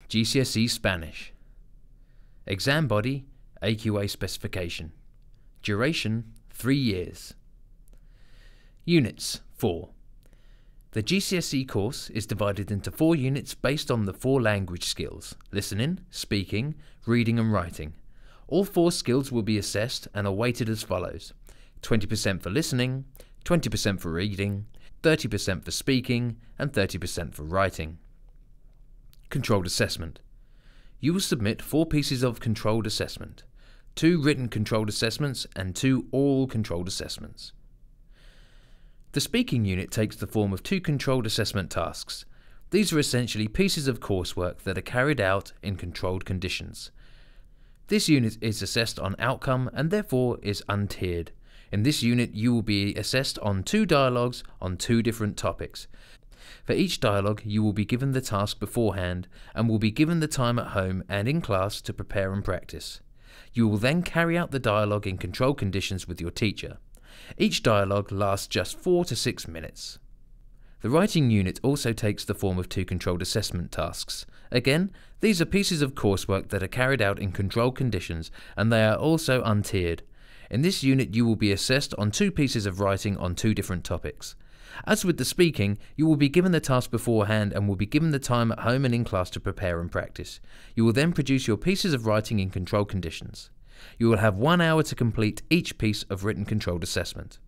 GCSE Spanish. Exam body, AQA specification. Duration, 3 years. Units, 4. The GCSE course is divided into 4 units based on the 4 language skills: listening, speaking, reading and writing. All 4 skills will be assessed and are weighted as follows: 20% for listening, 20% for reading, 30% for speaking, and 30% for writing. Controlled assessment. You will submit 4 pieces of controlled assessment, 2 written controlled assessments and 2 oral controlled assessments. The speaking unit takes the form of 2 controlled assessment tasks. These are essentially pieces of coursework that are carried out in controlled conditions. This unit is assessed on outcome and therefore is untiered. In this unit you will be assessed on 2 dialogues on 2 different topics. For each dialogue you will be given the task beforehand and will be given the time at home and in class to prepare and practice. You will then carry out the dialogue in controlled conditions with your teacher. Each dialogue lasts just 4 to 6 minutes. The writing unit also takes the form of 2 controlled assessment tasks. Again, these are pieces of coursework that are carried out in controlled conditions and they are also untiered. In this unit you will be assessed on 2 pieces of writing on 2 different topics. As with the speaking, you will be given the task beforehand and will be given the time at home and in class to prepare and practice. You will then produce your pieces of writing in controlled conditions. You will have 1 hour to complete each piece of written controlled assessment.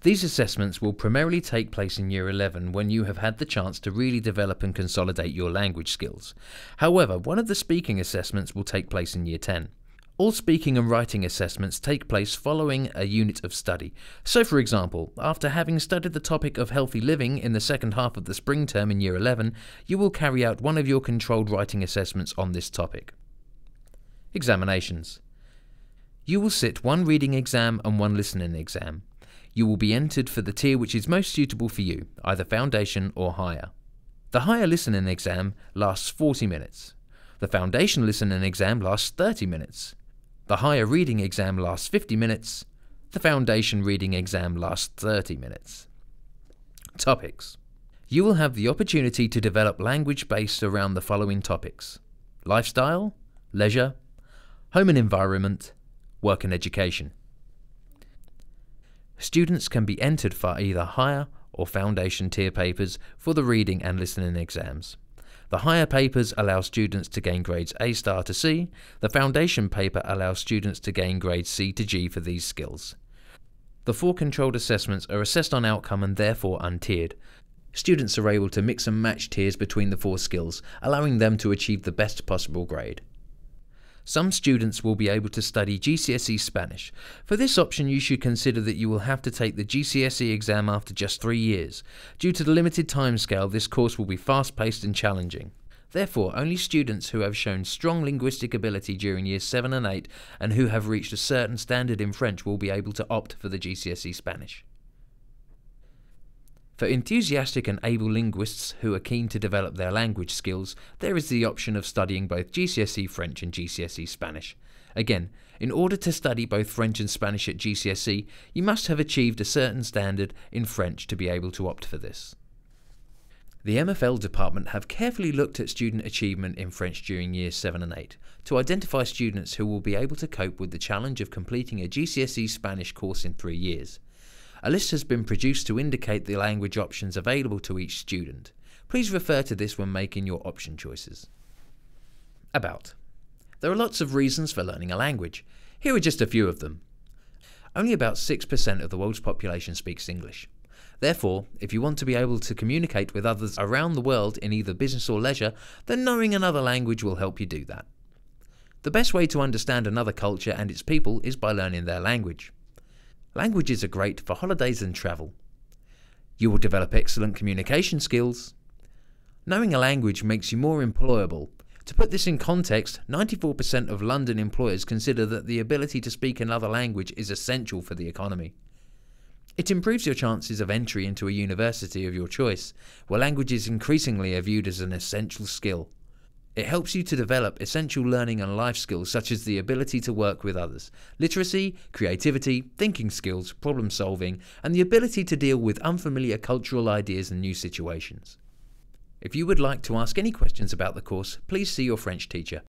These assessments will primarily take place in Year 11 when you have had the chance to really develop and consolidate your language skills. However, one of the speaking assessments will take place in Year 10. All speaking and writing assessments take place following a unit of study. So for example, after having studied the topic of healthy living in the second half of the spring term in Year 11, you will carry out one of your controlled writing assessments on this topic. Examinations. You will sit 1 reading exam and 1 listening exam. You will be entered for the tier which is most suitable for you, either foundation or higher. The higher listening exam lasts 40 minutes. The foundation listening exam lasts 30 minutes. The higher reading exam lasts 50 minutes. The foundation reading exam lasts 30 minutes. Topics. You will have the opportunity to develop language based around the following topics: lifestyle, leisure, home and environment, work and education. Students can be entered for either higher or foundation tier papers for the reading and listening exams. The higher papers allow students to gain grades A* to C. The foundation paper allows students to gain grades C to G for these skills. The 4 controlled assessments are assessed on outcome and therefore untiered. Students are able to mix and match tiers between the 4 skills, allowing them to achieve the best possible grade. Some students will be able to study GCSE Spanish. For this option you should consider that you will have to take the GCSE exam after just 3 years. Due to the limited timescale, this course will be fast-paced and challenging. Therefore, only students who have shown strong linguistic ability during Years 7 and 8 and who have reached a certain standard in French will be able to opt for the GCSE Spanish. For enthusiastic and able linguists who are keen to develop their language skills, there is the option of studying both GCSE French and GCSE Spanish. Again, in order to study both French and Spanish at GCSE, you must have achieved a certain standard in French to be able to opt for this. The MFL department have carefully looked at student achievement in French during Years 7 and 8 to identify students who will be able to cope with the challenge of completing a GCSE Spanish course in 3 years. A list has been produced to indicate the language options available to each student. Please refer to this when making your option choices. About. There are lots of reasons for learning a language. Here are just a few of them. Only about 6% of the world's population speaks English. Therefore, if you want to be able to communicate with others around the world in either business or leisure, then knowing another language will help you do that. The best way to understand another culture and its people is by learning their language. Languages are great for holidays and travel. You will develop excellent communication skills. Knowing a language makes you more employable. To put this in context, 94% of London employers consider that the ability to speak another language is essential for the economy. It improves your chances of entry into a university of your choice, where languages increasingly are viewed as an essential skill. It helps you to develop essential learning and life skills such as the ability to work with others, literacy, creativity, thinking skills, problem solving, and the ability to deal with unfamiliar cultural ideas and new situations. If you would like to ask any questions about the course, please see your French teacher.